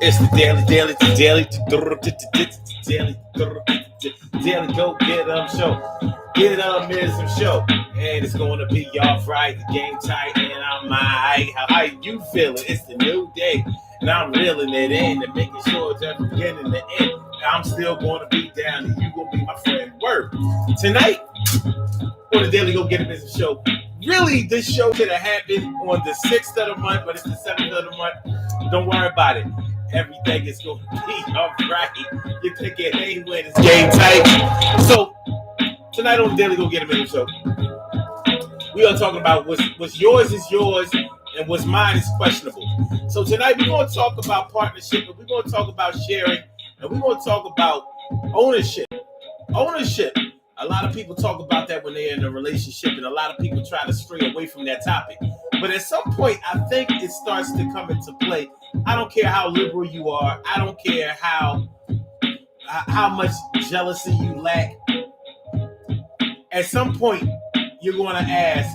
It's the daily go get show. Get show. And it's gonna be alright. The game tight and I'm alright. How you feeling? It's the new day. And I'm reeling it in and making sure it's at the beginning and the end. I'm still gonna be down and you gonna be my friend. Word. Tonight on the Daily Go Get It Business Show. Really, this show should have happened on the 6th of the month, but it's the 7th of the month. Don't worry about it. Everything is going to be all right. You click it anyway. It's game tight. So, tonight on the Daily Go Get It Business Show, we are talking about what's yours is yours and what's mine is questionable. So, tonight we're going to talk about partnership, and we're going to talk about sharing, and we're going to talk about ownership. Ownership. A lot of people talk about that when they're in a relationship, and a lot of people try to stray away from that topic. But at some point, I think it starts to come into play. I don't care how liberal you are. I don't care how much jealousy you lack. At some point, you're going to ask,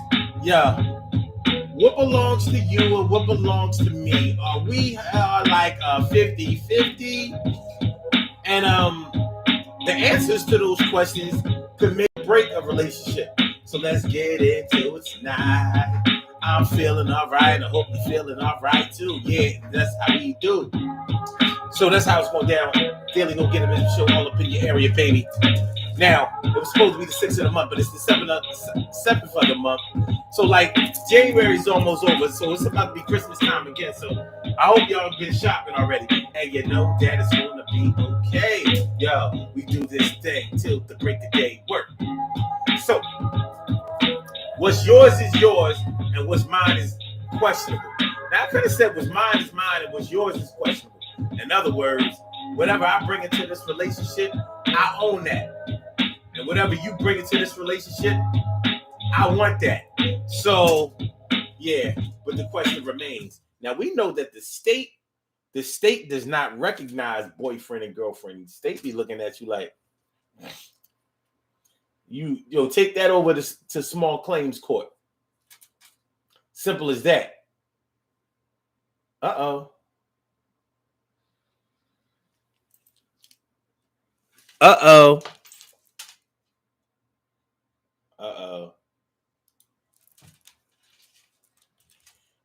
what belongs to you and what belongs to me? Are we like 50-50? And the answers to those questions could make or break a relationship. So let's get into it tonight. I'm feeling all right. I hope you're feeling all right too. Yeah, that's how we do. So that's how it's going down. Daily Go Get It Show all up in your area, baby. Now, it was supposed to be the 6th of the month, but it's the 7th of the month. So, like, January's almost over, so it's about to be Christmas time again. So, I hope y'all been shopping already. And you know that it's going to be okay. Yo, we do this thing till the break of day work. So, what's yours is yours, and what's mine is questionable. Now, I could have said what's mine is mine, and what's yours is questionable. In other words, whatever I bring into this relationship, I own that. And whatever you bring into this relationship, I want that. So, yeah, but the question remains. Now, we know that the state does not recognize boyfriend and girlfriend. The state be looking at you like, you take that over to small claims court. Simple as that. Uh-oh. Uh-oh. Uh-oh.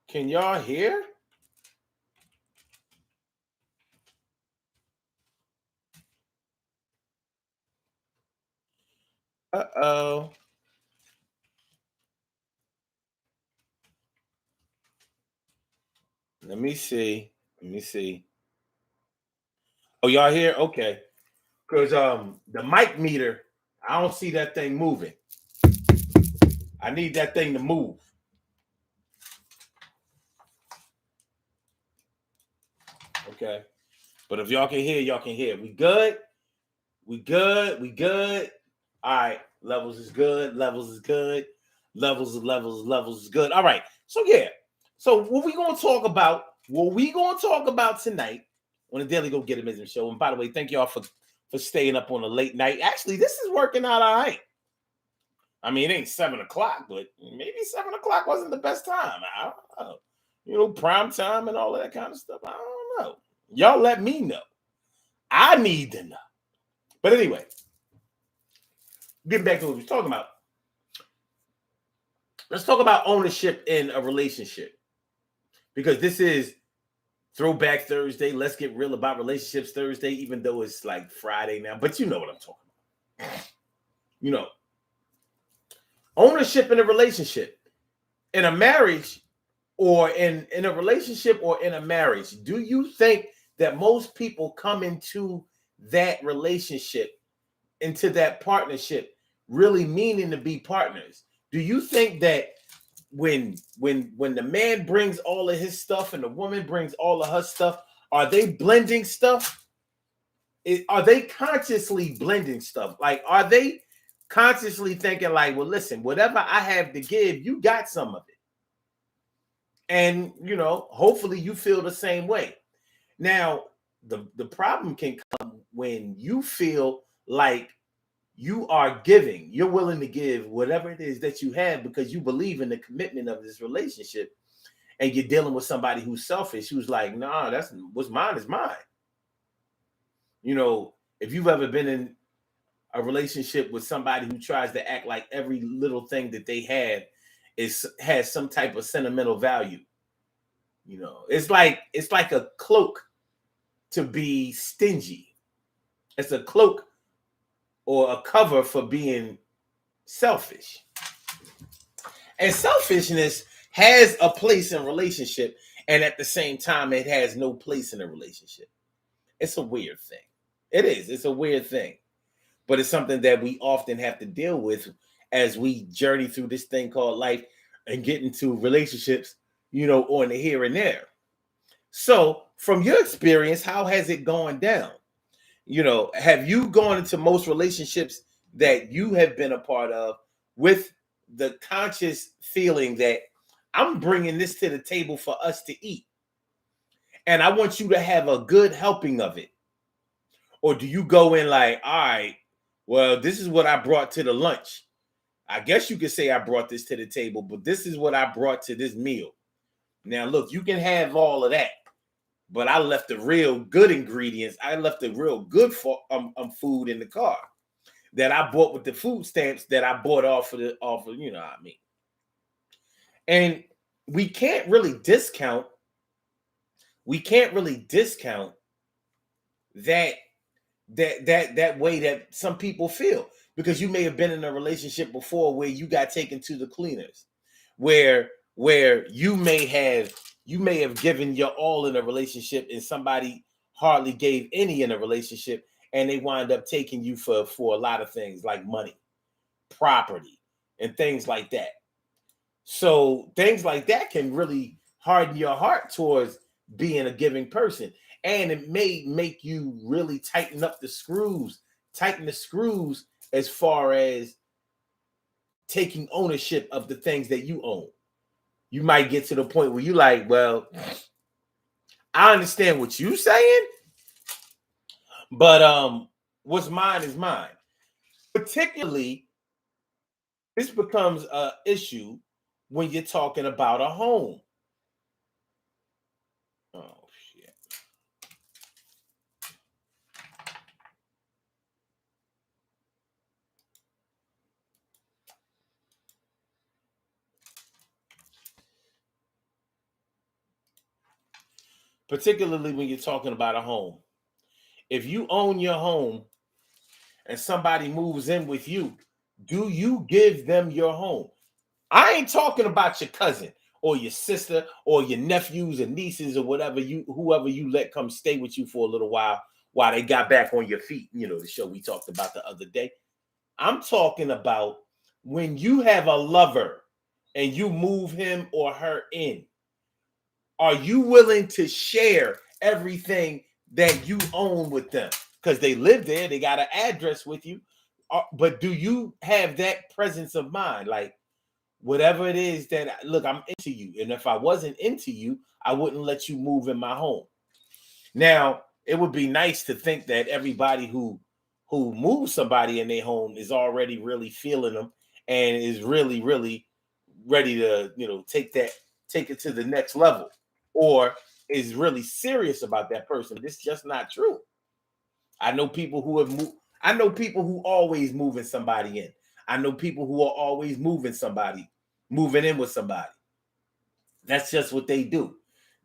Can y'all hear? Uh-oh. Let me see. Oh, y'all hear? Okay. Because the mic meter, I don't see that thing moving. I need that thing to move. Okay. But if y'all can hear, y'all can hear. We good? We good. All right. Levels is good. Levels is good. Levels is good. All right. So yeah. So what we gonna talk about? What we gonna talk about tonight on the Daily Go Get It Business Show? And by the way, thank y'all for staying up on a late night. Actually, this is working out all right. I mean, it ain't 7 o'clock, but maybe 7 o'clock wasn't the best time. I don't know. You know, prime time and all of that kind of stuff. I don't know. Y'all let me know. I need to know. But anyway, getting back to what we're talking about. Let's talk about ownership in a relationship. Because this is Throwback Thursday. Let's get real about relationships Thursday, even though it's like Friday now. But you know what I'm talking about. You know. Ownership in a relationship. In a marriage or in a relationship or in a marriage, do you think that most people come into that relationship, into that partnership, really meaning to be partners? Do you think that when the man brings all of his stuff and the woman brings all of her stuff, are they blending stuff? Are they consciously blending stuff? Like, are they consciously thinking like, well, listen, whatever I have to give, you got some of it. And, you know, hopefully you feel the same way. Now, the problem can come when you feel like you are giving, you're willing to give whatever it is that you have because you believe in the commitment of this relationship. and you're dealing with somebody who's selfish, who's like, nah, that's what's mine is mine. You know, if you've ever been in a relationship with somebody who tries to act like every little thing that they have has some type of sentimental value. You know, it's like a cloak to be stingy. It's a cloak or a cover for being selfish. And selfishness has a place in relationship, and at the same time, it has no place in a relationship. It's a weird thing. It is. It's a weird thing. But it's something that we often have to deal with as we journey through this thing called life and get into relationships, you know, on the here and there. So, from your experience, how has it gone down? You know, have you gone into most relationships that you have been a part of with the conscious feeling that I'm bringing this to the table for us to eat, and I want you to have a good helping of it? Or do you go in like, all right, well, this is what I brought to the lunch. I guess you could say I brought this to the table, but this is what I brought to this meal. Now, look, you can have all of that, but I left the real good ingredients. I left the real good food in the car that I bought with the food stamps that I bought off of, you know what I mean? And we can't really discount that way that some people feel, because you may have been in a relationship before where you got taken to the cleaners, where you may have given your all in a relationship and somebody hardly gave any in a relationship, and they wind up taking you for a lot of things like money, property, and things like that. So things like that can really harden your heart towards being a giving person. And it may make you really tighten the screws as far as taking ownership of the things that you own. You might get to the point where you like, well, I understand what you're saying, but what's mine is mine. Particularly, this becomes an issue when you're talking about a home. Oh, shit. Particularly when you're talking about a home. If you own your home and somebody moves in with you, do you give them your home? I ain't talking about your cousin or your sister or your nephews and nieces or whoever you let come stay with you for a little while they got back on your feet. You know, the show we talked about the other day. I'm talking about when you have a lover and you move him or her in. Are you willing to share everything that you own with them? Because they live there, they got an address with you. But do you have that presence of mind? Like, whatever it is that, look, I'm into you. And if I wasn't into you, I wouldn't let you move in my home. Now, it would be nice to think that everybody who moves somebody in their home is already really feeling them and is really, really ready to, you know, take it to the next level, or is really serious about that person. This is just not true. I know people who have moved. I know people who always moving somebody in. I know people who are always moving in with somebody. That's just what they do.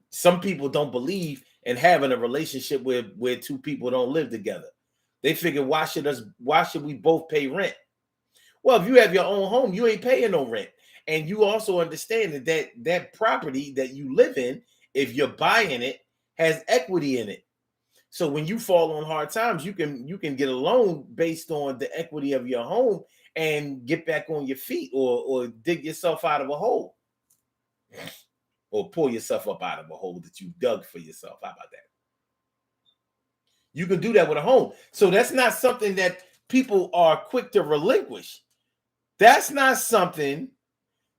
Some people don't believe in having a relationship where two people don't live together. They figure, why should we both pay rent? Well, if you have your own home, you ain't paying no rent. And you also understand that property that you live in, if you're buying it, has equity in it. So when you fall on hard times, you can get a loan based on the equity of your home and get back on your feet, or dig yourself out of a hole, or pull yourself up out of a hole that you dug for yourself. How about that? You can do that with a home. So that's not something that people are quick to relinquish. That's not something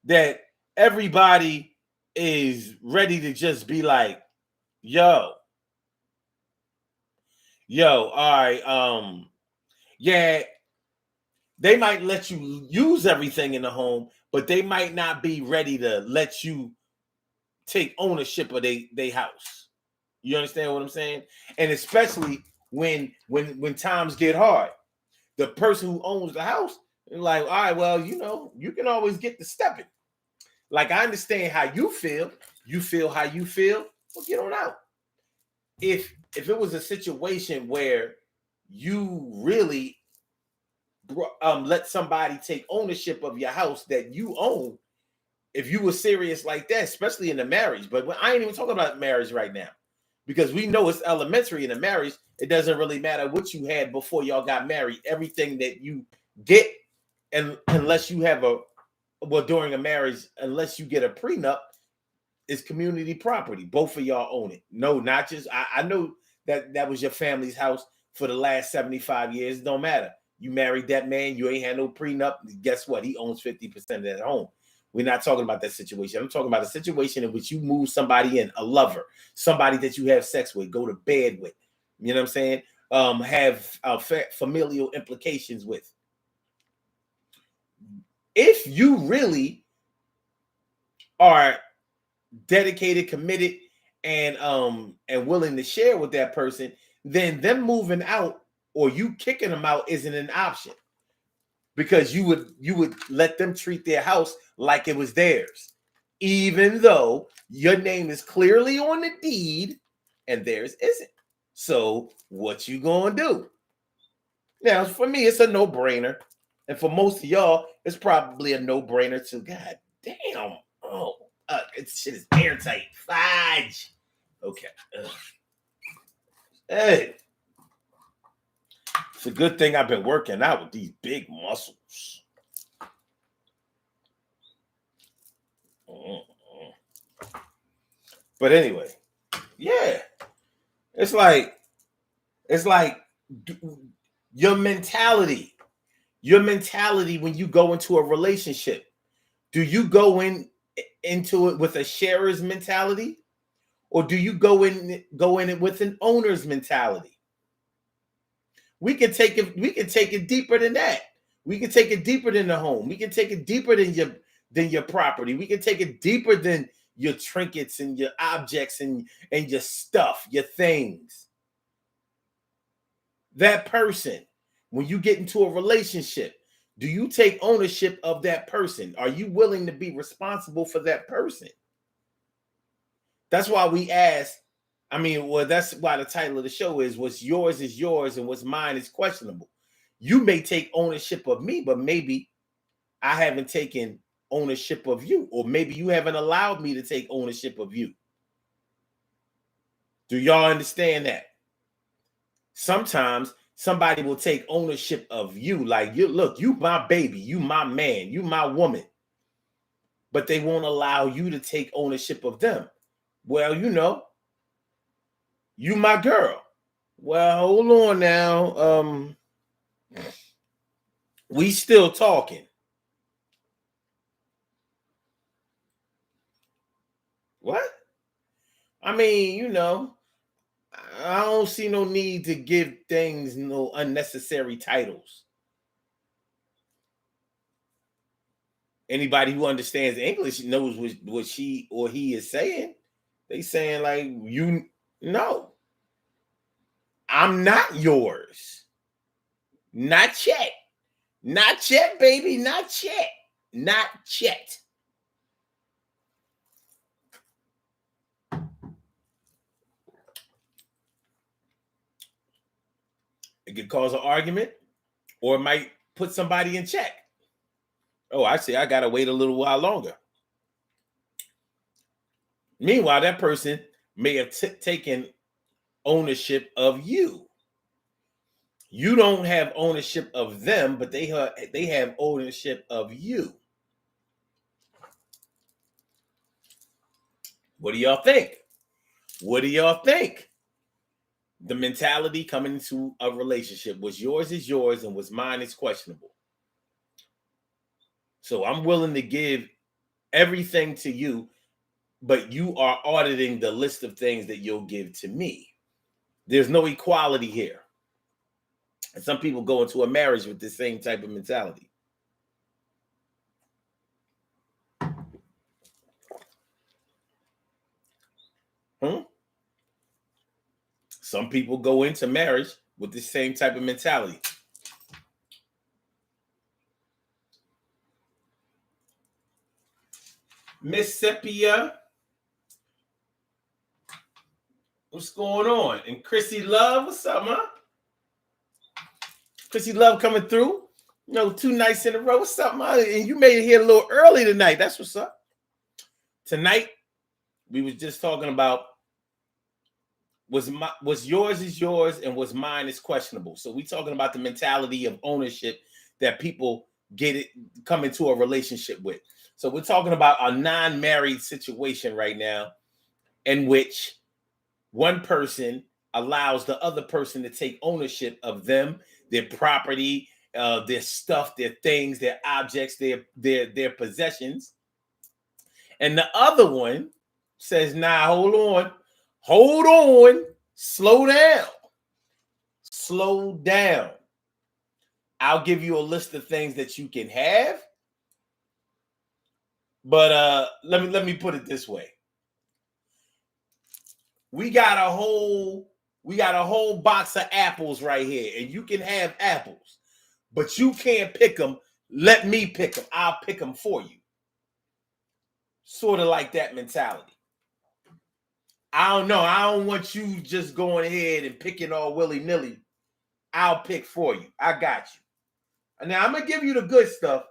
that everybody is ready to just be like, yo, all right, yeah, they might let you use everything in the home, but they might not be ready to let you take ownership of they house. You understand what I'm saying? And especially when times get hard, the person who owns the house is like, all right, well, you can always get the stepping. Like, I understand how you feel. You feel how you feel. Well, get on out. If it was a situation where you really let somebody take ownership of your house that you own, if you were serious like that, especially in the marriage, but I ain't even talking about marriage right now, because we know it's elementary in a marriage. It doesn't really matter what you had before y'all got married. Everything that you get, and unless you have during a marriage, unless you get a prenup, is community property. Both of y'all own it. No, not just I know that was your family's house for the last 75 years. It don't matter. You married that man, you ain't had no prenup. Guess what? He owns 50% of that home. We're not talking about that situation. I'm talking about a situation in which you move somebody in, a lover, somebody that you have sex with, go to bed with. You know what I'm saying? Have familial implications with. If you really are dedicated, committed, and willing to share with that person, then them moving out or you kicking them out isn't an option, because you would let them treat their house like it was theirs, even though your name is clearly on the deed and theirs isn't. So what you gonna do? Now, for me, it's a no-brainer, and for most of y'all, it's probably a no-brainer too. God damn! Oh, shit is airtight. Fudge. Okay. Ugh. Hey, it's a good thing I've been working out with these big muscles. But anyway, yeah, it's like your mentality when you go into a relationship. Do you go into it with a sharer's mentality, or do you go in it with an owner's mentality? We can take it deeper than that. We can take it deeper than the home. We can take it deeper than your property. We can take it deeper than your trinkets and your objects and your stuff, your things. That person, when you get into a relationship, do you take ownership of that person? Are you willing to be responsible for that person? That's why we ask. That's why the title of the show is "What's yours is yours and what's mine is questionable." You may take ownership of me, but maybe I haven't taken ownership of you, or maybe you haven't allowed me to take ownership of you. Do y'all understand that? Sometimes somebody will take ownership of you, like, you my baby, you my man, you my woman, but they won't allow you to take ownership of them. Well, you my girl. Well, hold on now. We still talking. What? I don't see no need to give things no unnecessary titles. Anybody who understands English knows what she or he is saying. They saying like, no, I'm not yours. Not yet. Not yet, baby. Not yet. Not yet. It could cause an argument, or it might put somebody in check. Oh, I see. I got to wait a little while longer. Meanwhile, that person may have taken ownership of you. You don't have ownership of them, but they have ownership of you. What do y'all think? What do y'all think? The mentality coming into a relationship: what's yours is yours and what's mine is questionable. So I'm willing to give everything to you, but you are auditing the list of things that you'll give to me. There's no equality here. And some people go into a marriage with the same type of mentality. some people go into marriage with the same type of mentality. Miss Sepia, what's going on? And Chrissy Love, what's up, huh? Chrissy Love coming through. 2 nights in a row. What's up, man? And you made it here a little early tonight. That's what's up. Tonight, we was just talking about what's yours is yours and what's mine is questionable. So we talking about the mentality of ownership that people come into a relationship with. So we're talking about a non-married situation right now in which one person allows the other person to take ownership of them, their property, their stuff, their things, their objects, their possessions. And the other one says, nah, hold on, slow down. I'll give you a list of things that you can have. But let me put it this way. We got a whole box of apples right here, and you can have apples, but you can't pick them. Let me pick them. I'll pick them for you. Sort of like that mentality. I don't know. I don't want you just going ahead and picking all willy-nilly. I'll pick for you. I got you. Now, I'm going to give you the good stuff,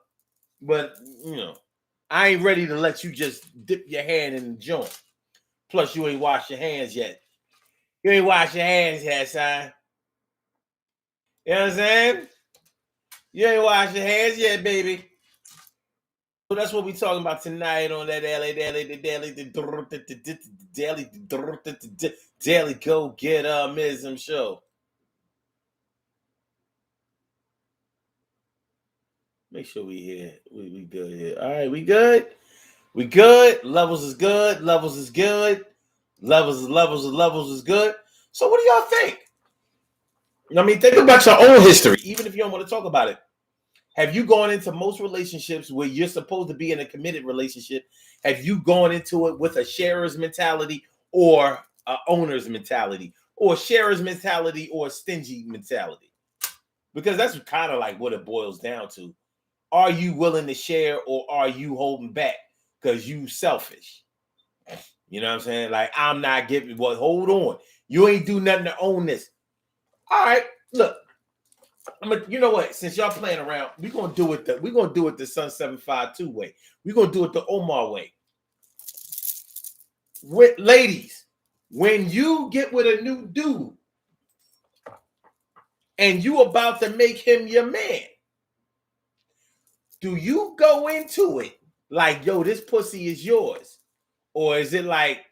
but, I ain't ready to let you just dip your hand in the joint. Plus, you ain't washed your hands yet. You ain't washed your hands yet, son. You know what I'm saying? You ain't washed your hands yet, baby. So that's what we talking about tonight on that daily go get mism show. Make sure we here. We good here. All right, we good. We good. Levels is good. Levels is good. Levels is good. So what do y'all think? I mean, think about your own history, even if you don't want to talk about it. Have you gone into most relationships where you're supposed to be in a committed relationship? Have you gone into it with a sharer's mentality or an owner's mentality, or sharer's mentality or a stingy mentality? Because that's kind of like what it boils down to. Are you willing to share, or are you holding back because you selfish? You know what I'm saying? Like, I'm not giving. Well, hold on. You ain't do nothing to own this. All right, look. You know what? Since y'all playing around, we're gonna do it the Sun 752 way. We're gonna do it the Omar way. Ladies, when you get with a new dude and you about to make him your man, do you go into it like, yo, this pussy is yours? Or is it like,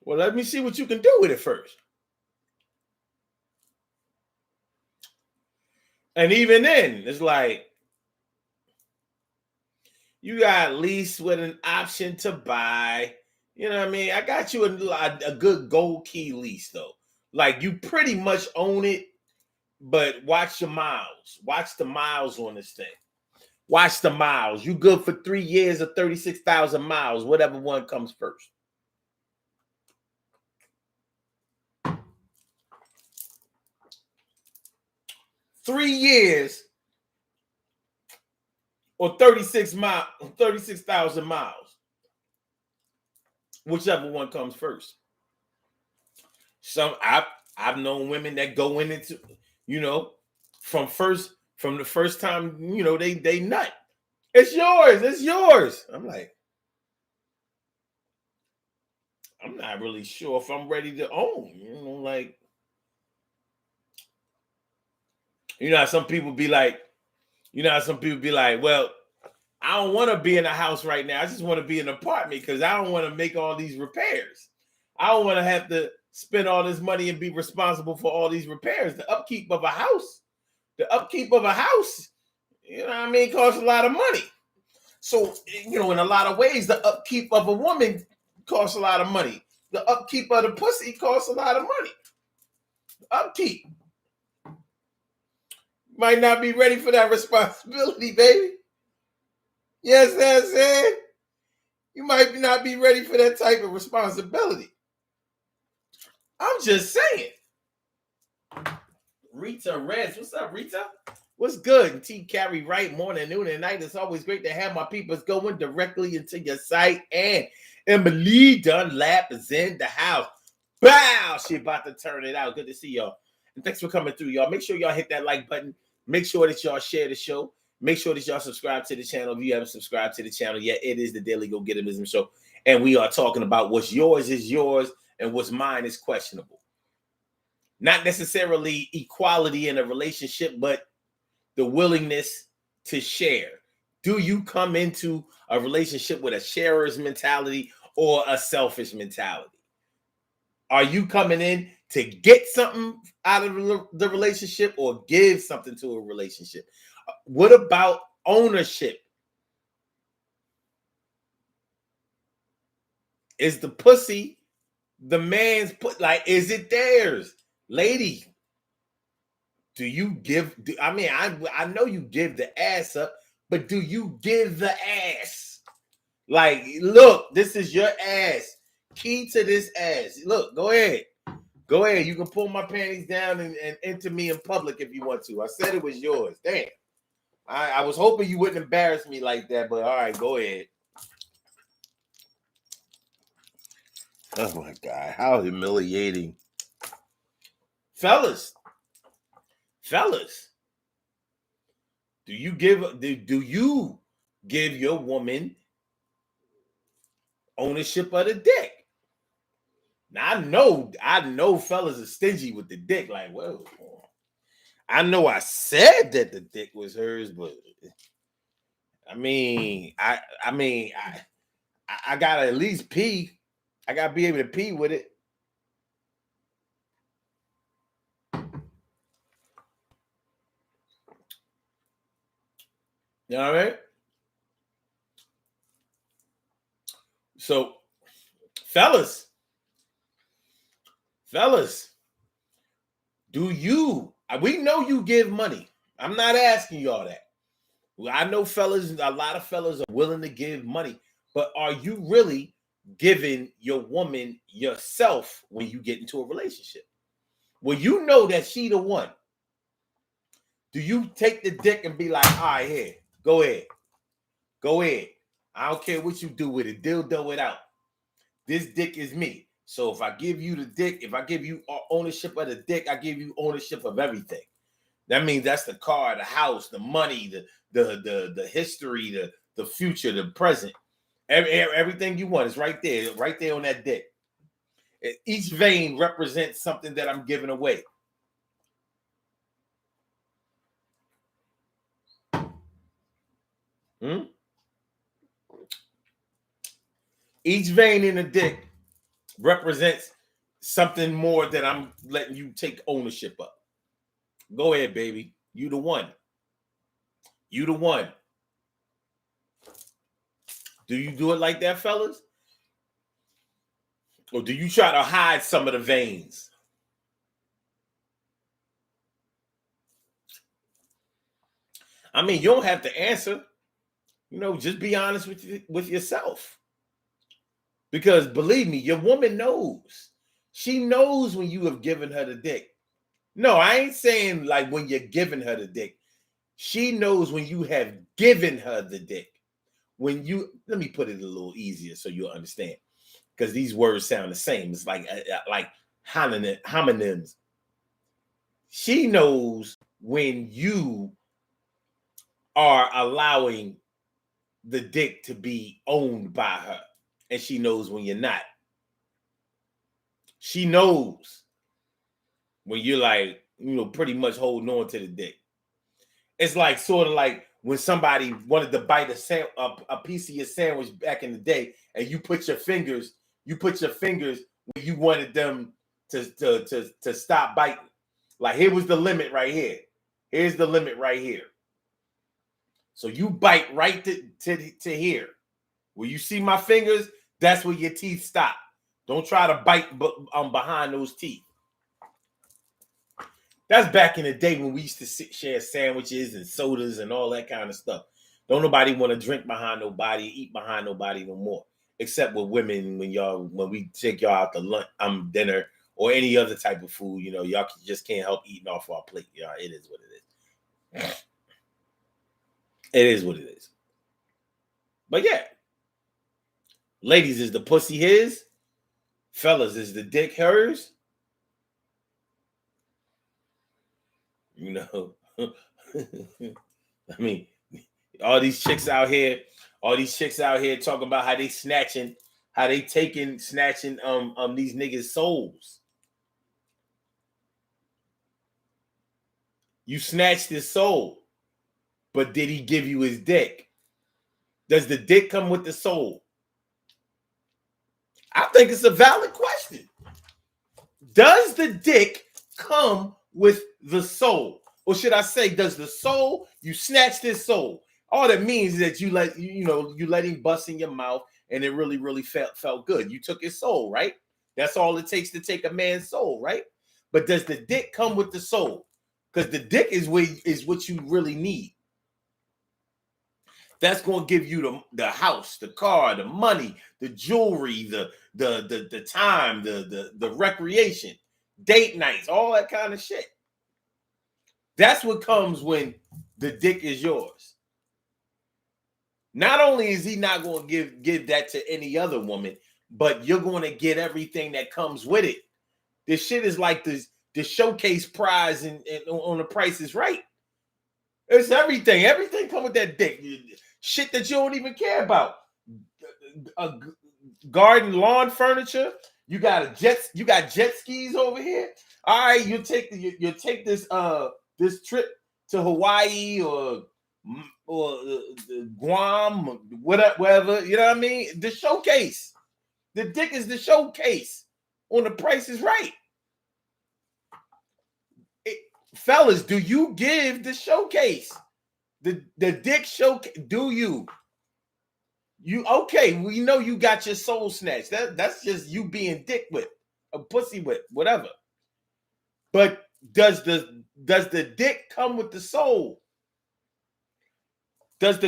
well, let me see what you can do with it first? And even then, it's like, you got lease with an option to buy. You know what I mean? I got you a good gold key lease, though. Like, you pretty much own it, but watch your miles. Watch the miles on this thing. Watch the miles. You good for 3 years or 36,000 miles, whatever one comes first. Three years or 36,000 miles, whichever one comes first. I've known women that go into, from the first time, they nut. It's yours. I'm like, I'm not really sure if I'm ready to own, like, how some people be like, well, I don't want to be in a house right now. I just want to be in an apartment because I don't want to make all these repairs. I don't want to have to spend all this money and be responsible for all these repairs. The upkeep of a house, costs a lot of money. So, in a lot of ways, the upkeep of a woman costs a lot of money. The upkeep of the pussy costs a lot of money. The upkeep. Might not be ready for that responsibility, baby. Yes, I'm saying? You might not be ready for that type of responsibility. I'm just saying. Rita Reds, what's up, Rita? What's good? T Carry right morning, noon, and night. It's always great to have my peoples going directly into your site. And Emily Dunlap is in the house. Wow, she about to turn it out. Good to see y'all. And thanks for coming through, y'all. Make sure y'all hit that like button. Make sure that y'all share the show. Make sure that y'all subscribe to the channel. If you haven't subscribed to the channel yet, it is the Daily Go Getimism Show. And we are talking about what's yours is yours and what's mine is questionable. Not necessarily equality in a relationship, but the willingness to share. Do you come into a relationship with a sharer's mentality or a selfish mentality? Are you coming in to get something out of the relationship or give something to a relationship? What about ownership? Is the pussy the man's like, is it theirs? Lady, do you give? I know you give the ass up, but do you give the ass? Like, look, this is your ass. Key to this ass. Look, go ahead. Go ahead. You can pull my panties down and enter me in public if you want to. I said it was yours. Damn. I was hoping you wouldn't embarrass me like that, but all right, go ahead. Oh my God, how humiliating. Fellas, do you give your woman ownership of the dick? Now I know fellas are stingy with the dick. Like, well, I know I said that the dick was hers, but I gotta at least pee. I gotta be able to pee with it. You know what I mean? So, fellas, we know you give money. I'm not asking y'all that. I know a lot of fellas are willing to give money, but are you really giving your woman yourself when you get into a relationship? Well, you know that she the one. Do you take the dick and be like, all right, here, go ahead. I don't care what you do with it. Dildo it out. This dick is me. So if I give you the dick, if I give you ownership of the dick, I give you ownership of everything. That means that's the car, the house, the money, the history, the future, the present. Everything you want is right there on that dick. Each vein represents something that I'm giving away. Each vein in the dick represents something more that I'm letting you take ownership of. Go ahead, baby. You the one. Do you do it like that, fellas? Or do you try to hide some of the veins? I mean, you don't have to answer. Just be honest with yourself. Because believe me, your woman knows. She knows when you have given her the dick. No, I ain't saying like when you're giving her the dick. She knows when you have given her the dick. Let me put it a little easier so you'll understand. Because these words sound the same. It's like homonyms. She knows when you are allowing the dick to be owned by her. And she knows when you're not. She knows when you're like, pretty much holding on to the dick. It's like sort of like when somebody wanted to bite a piece of your sandwich back in the day, and you put your fingers where you wanted them to stop biting. Like, here was the limit right here. Here's the limit right here. So you bite right to here. Where you see my fingers, that's where your teeth stop. Don't try to bite behind those teeth. That's back in the day when we used to share sandwiches and sodas and all that kind of stuff. Don't nobody want to drink behind nobody, eat behind nobody no more. Except with women when we take y'all out to lunch, dinner or any other type of food. You know, y'all just can't help eating off our plate. Y'all, it is what it is. It is what it is. But yeah, ladies, is the pussy his? Fellas, is the dick hers? You know, I mean, all these chicks out here talking about how they snatching, snatching these niggas' souls. You snatched his soul, but did he give you his dick? Does the dick come with the soul? I think it's a valid question. Does the dick come with the soul? Or should I say, does the soul, you snatched his soul? All that means is that you let him bust in your mouth and it really, really felt good. You took his soul, right? That's all it takes to take a man's soul, right? But does the dick come with the soul? Because the dick is what you really need. That's going to give you the house, the car, the money, the jewelry, the time, the recreation, date nights, all that kind of shit. That's what comes when the dick is yours. Not only is he not going to give that to any other woman, but you're going to get everything that comes with it. This shit is like the showcase prize on The Price is Right. It's everything. Everything come with that dick. Shit that you don't even care about. Garden lawn furniture. You got jet skis over here. All right, you take this trip to Hawaii or Guam, whatever. You know what I mean? The showcase. The dick is the showcase on The Price is Right. Fellas, do you give the showcase? The dick showcase? Do you? Okay? We know you got your soul snatched. That's just you being dick with a pussy with whatever. But does the dick come with the soul? Does the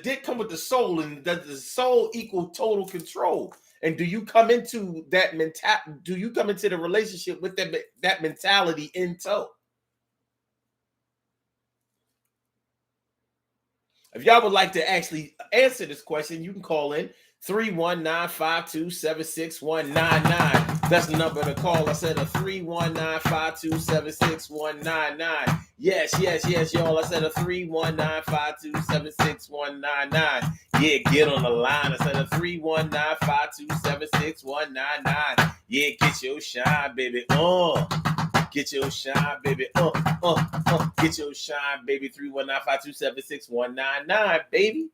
dick come with the soul, and does the soul equal total control? And do you come into that Do you come into the relationship with that mentality in tow? If y'all would like to actually answer this question, you can call in 319-527-6199. That's the number to call. I said a 319-527-6199. Yes, y'all. I said a 319-527-6199. Yeah, get on the line. I said a 319-527-6199. Yeah, get your shine, baby. Get your shine, baby. Get your shine, baby. 319-527-6199, baby.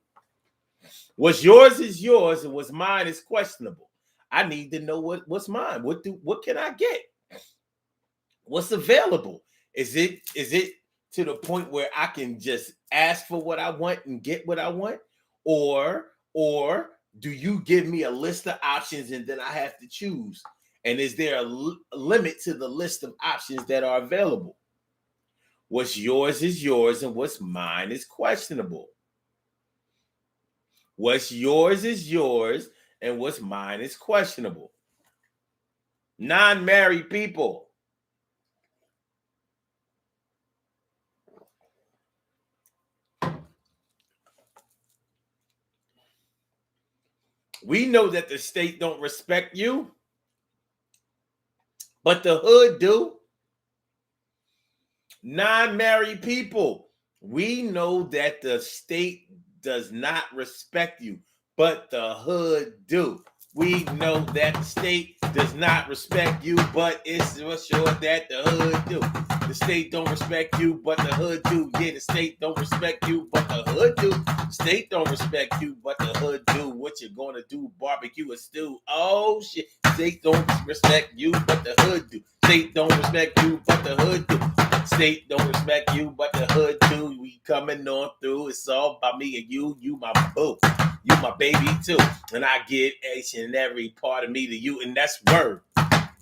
What's yours is yours, and what's mine is questionable. I need to know what's mine. What can I get? What's available? Is it to the point where I can just ask for what I want and get what I want? Or do you give me a list of options and then I have to choose? And is there a limit to the list of options that are available? What's yours is yours, and what's mine is questionable. What's yours is yours, and what's mine is questionable. Non-married people. We know that the state don't respect you, but the hood do. Non-married people, we know that the state does not respect you, but the hood do. We know that the state does not respect you, but it's for sure that the hood do. The state don't respect you, but the hood do. Yeah, the state don't respect you, but the hood do. The state don't respect you, but the hood do. What you gonna do? Barbecue or stew? Oh shit. State don't respect you, but the hood do. State don't respect you, but the hood do. State don't respect you, but the hood do. We coming on through. It's all about me and you. You my boo. You my baby too. And I give each and every part of me to you. And that's word.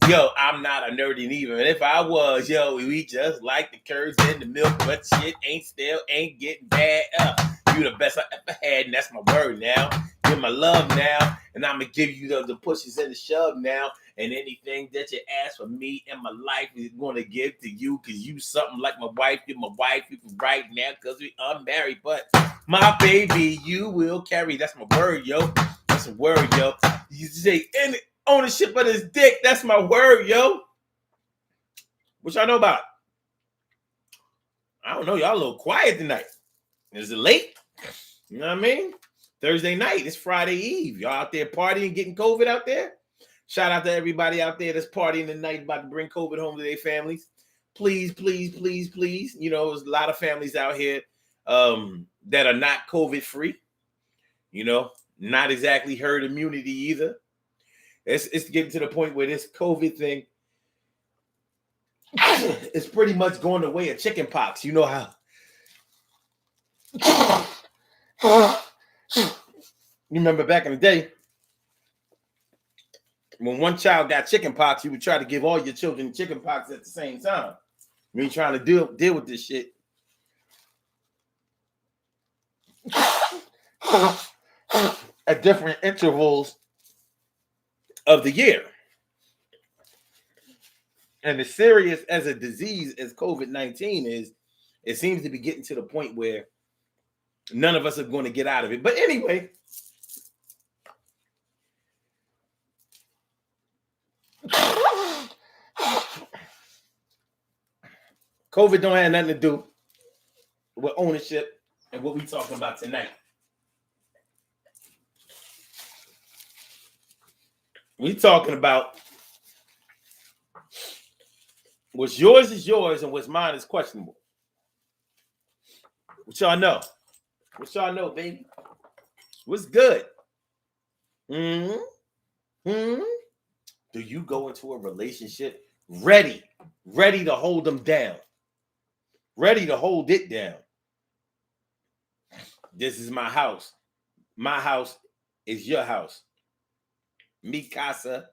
Yo, I'm not a nerdy neither. And if I was, yo, we just like the curds and the milk, but shit ain't getting bad up. you the best I ever had, and that's my word now. You're my love now, and I'm gonna give you the pushes and the shove now. And anything that you ask for me in my life is gonna give to you, because you something like my wife. You're my wife, you can right now, because we unmarried. But my baby, you will carry. That's my word, yo. That's a word, yo. You say any ownership of this dick. That's my word, yo. What y'all know about? I don't know. Y'all a little quiet tonight. Is it late? You know what I mean? Thursday night. It's Friday Eve. Y'all out there partying, getting COVID out there? Shout out to everybody out there that's partying tonight, about to bring COVID home to their families. Please, please, please, please. You know, there's a lot of families out here that are not COVID free. You know, not exactly herd immunity either. It's getting to the point where this COVID thing is pretty much going the way of chicken pox. You know how? You remember back in the day, when one child got chicken pox, you would try to give all your children chicken pox at the same time. When you're trying to deal with this shit. At different intervals of the year. And as serious as a disease as COVID-19 is, it seems to be getting to the point where none of us are going to get out of it. But anyway, COVID don't have nothing to do with ownership and what we talking about tonight. We talking about what's yours is yours and what's mine is questionable. What y'all know? What y'all know, baby? What's good? Do you go into a relationship ready to hold them down? Ready to hold it down? This is my house. My house is your house. Mi casa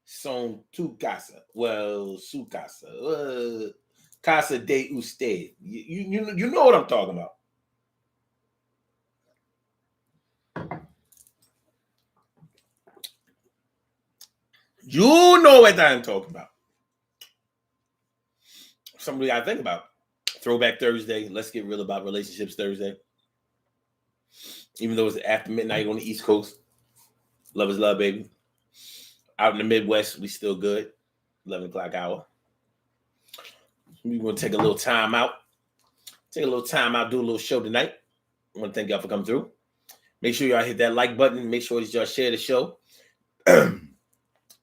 son tu casa. Well, su casa. Casa de usted. You know what I'm talking about. You know what I'm talking about. Something we gotta think about. Throwback Thursday. Let's get real about relationships Thursday. Even though it's after midnight on the East Coast. Love is love, baby. Out in the Midwest, we still good. 11 o'clock hour. We're going to take a little time out. Do a little show tonight. I want to thank y'all for coming through. Make sure y'all hit that like button. Make sure that y'all share the show.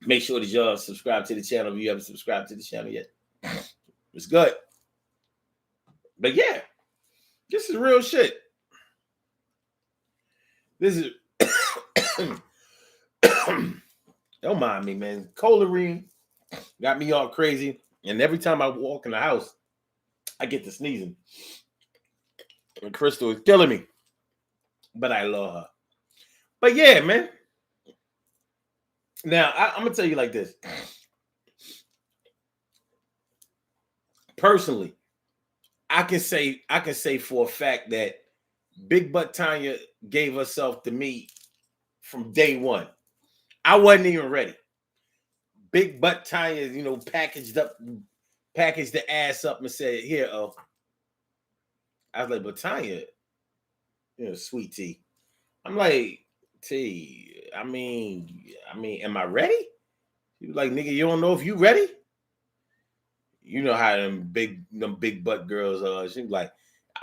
Make sure that y'all subscribe to the channel if you haven't subscribed to the channel yet. It's good. But yeah, this is real shit. This is... Don't mind me, man. Choline got me all crazy. And every time I walk in the house, I get to sneezing. And Crystal is killing me. But I love her. But yeah, man. Now, I'm going to tell you like this. Personally, I can say for a fact that Big Butt Tanya gave herself to me from day one. I wasn't even ready. Big Butt Tanya, packaged the ass up and said, "Here, oh." I was like, "But Tanya, sweet tea." I'm like, "T, I mean, am I ready?" He was like, "Nigga, you don't know if you ready?" You know how them big butt girls are. She was like,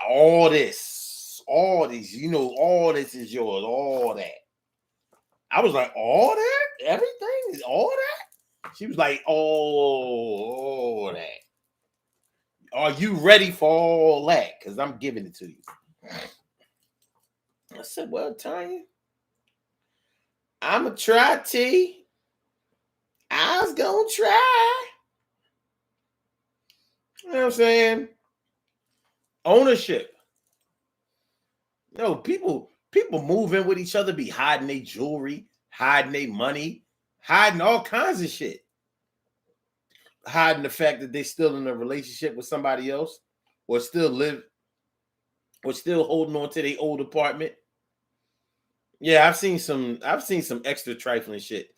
all these, all this is yours, all that. I was like, all that? Everything is all that? She was like, all that. Are you ready for all that? Because I'm giving it to you. I said, well, Tanya, I'm going to try, T. I was going to try. You know what I'm saying? Ownership. People move in with each other, be hiding their jewelry, hiding their money, hiding all kinds of shit. Hiding the fact that they're still in a relationship with somebody else or still live or still holding on to their old apartment. Yeah, I've seen some extra trifling shit.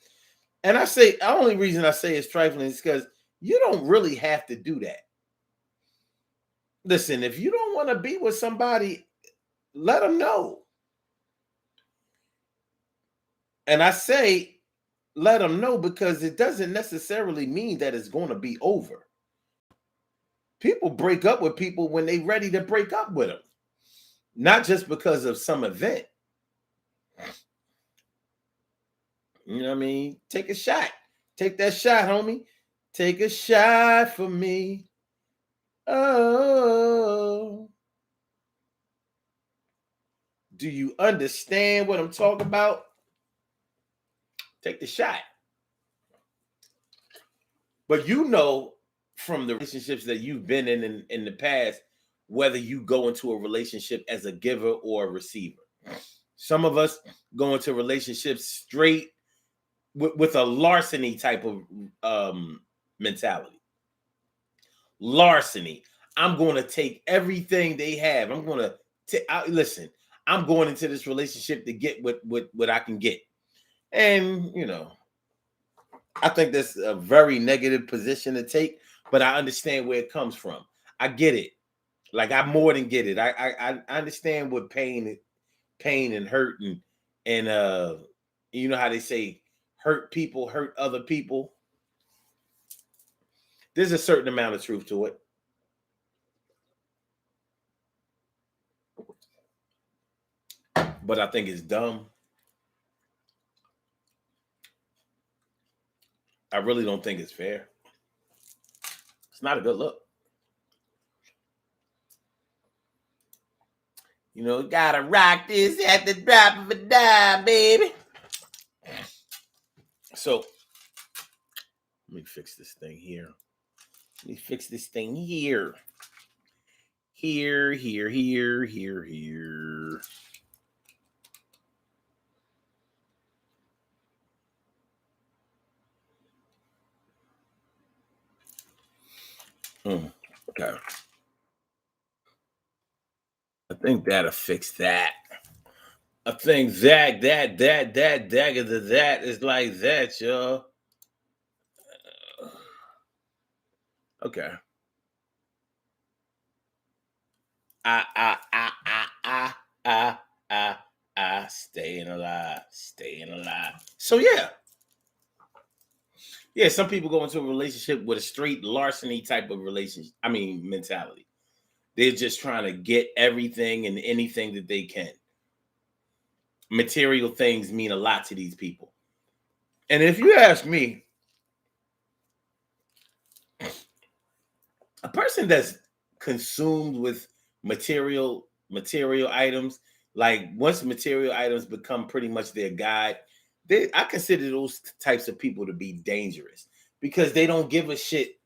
And I say the only reason I say it's trifling is because you don't really have to do that. Listen, if you don't want to be with somebody, let them know. And I say let them know because it doesn't necessarily mean that it's going to be over. People break up with people when they're ready to break up with them, not just because of some event. You know what I mean? Take a shot. Take that shot, homie. Take a shot for me. Oh. Do you understand what I'm talking about? Take the shot. But you know from the relationships that you've been in the past, whether you go into a relationship as a giver or a receiver. Some of us go into relationships straight with a larceny type of mentality. Larceny. I'm going to take everything they have. I'm going to listen. I'm going into this relationship to get what I can get. And, you know, I think that's a very negative position to take, but I understand where it comes from. I get it. Like I more than get it. I understand what pain and hurt and you know how they say hurt people hurt other people. There's a certain amount of truth to it. But I think it's dumb. I really don't think it's fair. It's not a good look. You know, gotta rock this at the drop of a dime, baby. So let me fix this thing here. Let me fix this thing here. Here. Okay. I think that'll fix that. I think that is like that, y'all. Okay. I, I, I, I, I, I, staying alive, staying alive. So yeah. Some people go into a relationship with a straight larceny type of relationship. I mean, mentality. They're just trying to get everything and anything that they can. Material things mean a lot to these people. And if you ask me, a person that's consumed with material items, like once material items become pretty much their guide, I consider those types of people to be dangerous because they don't give a shit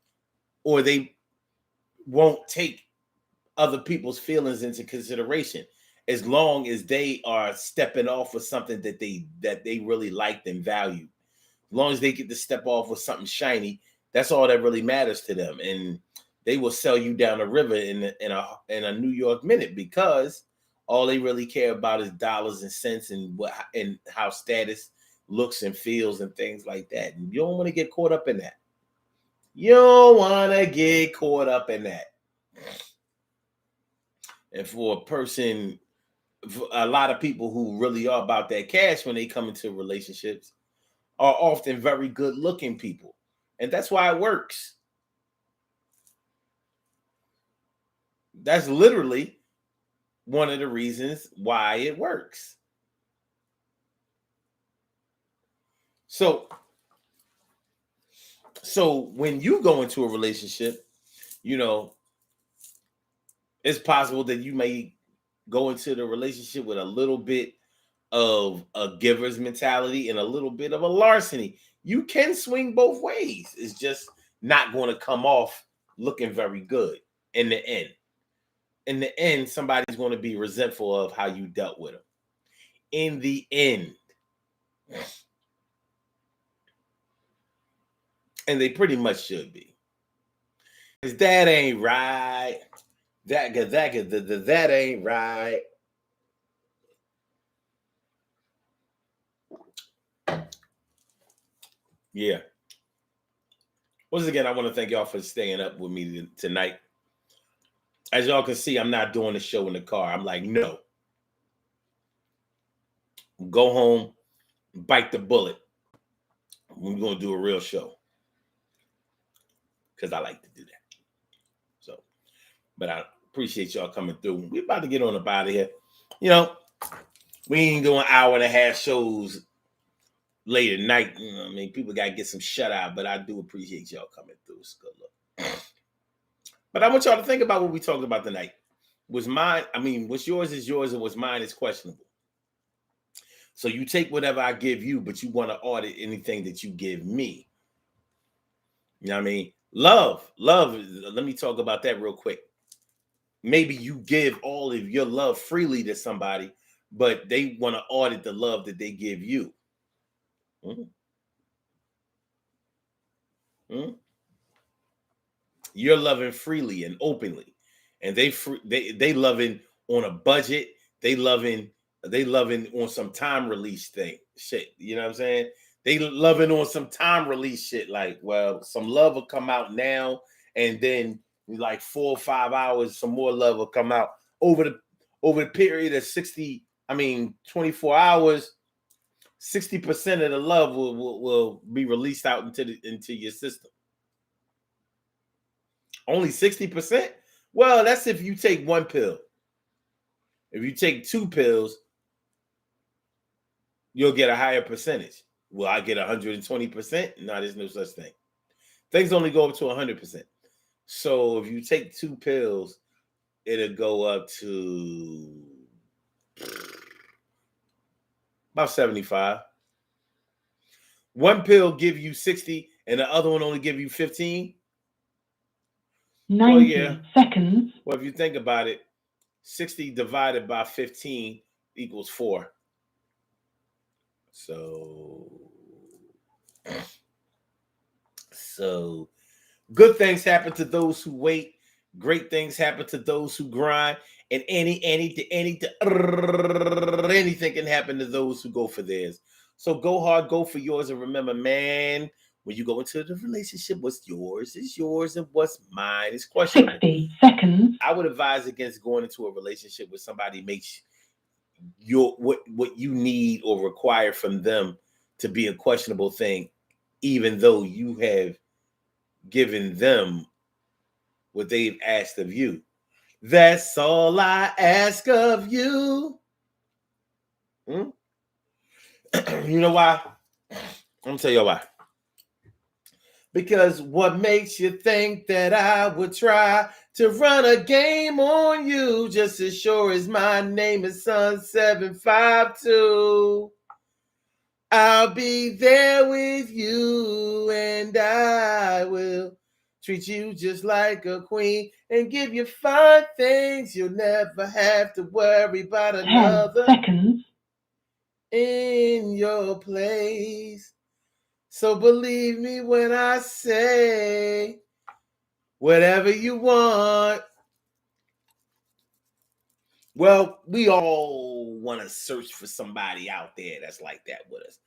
or they won't take other people's feelings into consideration as long as they are stepping off with something that they really liked and valued. As long as they get to step off with something shiny, that's all that really matters to them. And they will sell you down the river in a New York minute because all they really care about is dollars and cents and how status looks and feels and things like that. And you don't want to get caught up in that. You don't want to get caught up in that. And for a person, for a lot of people who really are about that cash when they come into relationships are often very good looking people. And that's why it works. That's literally one of the reasons why it works. So when you go into a relationship, you know, it's possible that you may go into the relationship with a little bit of a giver's mentality and a little bit of a larceny. You can swing both ways. It's just not going to come off looking very good in the end. In the end, somebody's going to be resentful of how you dealt with them. In the end. And they pretty much should be. Because that ain't right. That ain't right. Yeah. Once again, I want to thank y'all for staying up with me tonight. As y'all can see, I'm not doing the show in the car. I'm like, no. Go home, bite the bullet. We're going to do a real show. Because I like to do that. So, but I appreciate y'all coming through. We're about to get on about it here. You know, we ain't doing hour and a half shows late at night. You know what I mean? People got to get some shut eye, but I do appreciate y'all coming through. It's a good look. But I want y'all to think about what we talked about tonight. What's yours is yours and what's mine is questionable. So you take whatever I give you, but you want to audit anything that you give me. You know what I mean? Love. Let me talk about that real quick. Maybe you give all of your love freely to somebody, but they want to audit the love that they give you. You're loving freely and openly, and they loving on a budget. They loving on some time release thing shit. You know what I'm saying? They loving on some time release shit. Like, well, some love will come out now, and then like 4 or 5 hours, some more love will come out over the period of 24 hours. 60% of the love will be released out into your system. Only 60%? Well, that's if you take one pill. If you take 2 pills, you'll get a higher percentage. Will I get 120%? No, there's no such thing. Things only go up to 100%. So if you take 2 pills, it'll go up to about 75. One pill give you 60 and the other one only give you 15. 90 seconds. Well, if you think about it, 60 divided by 15 equals 4. So good things happen to those who wait. Great things happen to those who grind. And anything can happen to those who go for theirs. So go hard, go for yours. And remember, man, when you go into the relationship, what's yours is yours and what's mine is questionable. 60 seconds. I would advise against going into a relationship with somebody makes what you need or require from them to be a questionable thing, even though you have given them what they've asked of you. That's all I ask of you. You know why? I'm gonna tell you why. Because what makes you think that I would try to run a game on you just as sure as my name is Sun752? I'll be there with you and I will treat you just like a queen and give you fine things. You'll never have to worry about another 10 seconds in your place. So believe me when I say whatever you want. Well, we all want to search for somebody out there that's like that with us.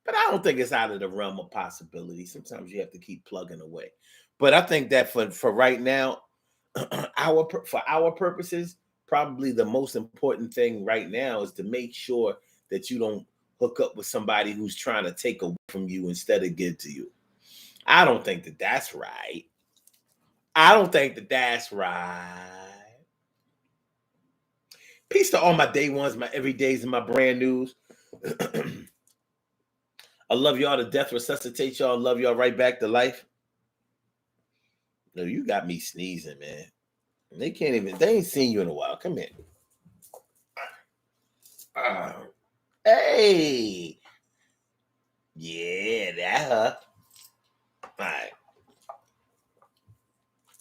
But I don't think it's out of the realm of possibility. Sometimes you have to keep plugging away. But I think that for right now, for our purposes, probably the most important thing right now is to make sure that you don't hook up with somebody who's trying to take away from you instead of give to you. I don't think that that's right. Peace to all my day ones, my everydays, and my brand news. I love y'all to death, resuscitate y'all, love y'all right back to life. No, you got me sneezing, man. They ain't seen you in a while. Come here. Hey. Yeah, that her. All right.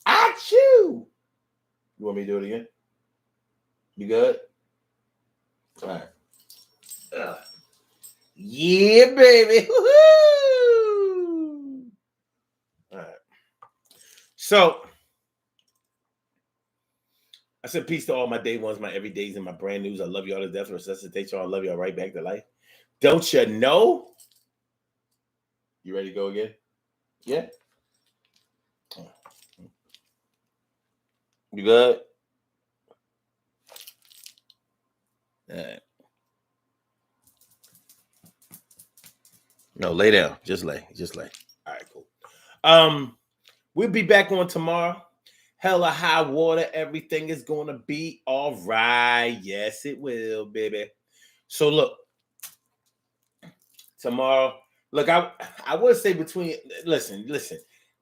Achoo. You want me to do it again? You good? All right. Yeah, baby. Woo-hoo! All right. So, I said peace to all my day ones, my everydays, and my brand news. I love y'all to death. Resuscitate y'all. I love y'all right back to life. Don't you know? You ready to go again? Yeah. You good? All right. No, lay down. Just lay. Just lay. All right, cool. We'll be back on tomorrow. Hella high water. Everything is going to be all right. Yes, it will, baby. So look, tomorrow. Look, I would say between. Listen.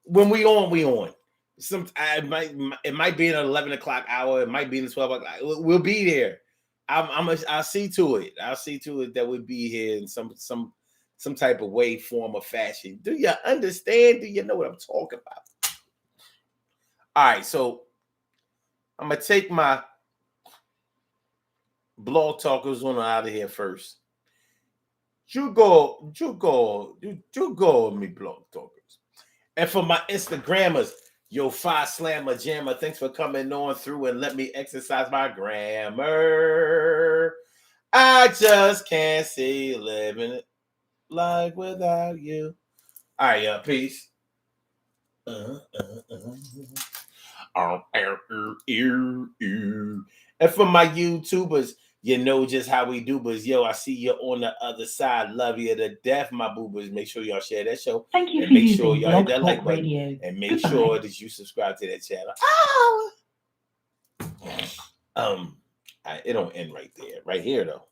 When we on. It might be an 11 o'clock hour. It might be in the 12 o'clock. We'll be there. I'll see to it. I'll see to it that we'll be here in some type of way, form, or fashion. Do you understand? Do you know what I'm talking about? All right, so I'm gonna take my blog talkers on out of here first. You go, me blog talkers. And for my Instagrammers, yo, Phi Slammer Jammer, thanks for coming on through and let me exercise my grammar. I just can't see living life without you. All right, y'all, peace. And for my YouTubers, you know just how we do, but yo, I see you on the other side. Love you to death, my boobers. Make sure y'all share that show. Thank you and for make using sure y'all hit that Blog like Talk button. Radio. And make Goodbye. sure that you subscribe to that channel. It don't end right there. Right here, though.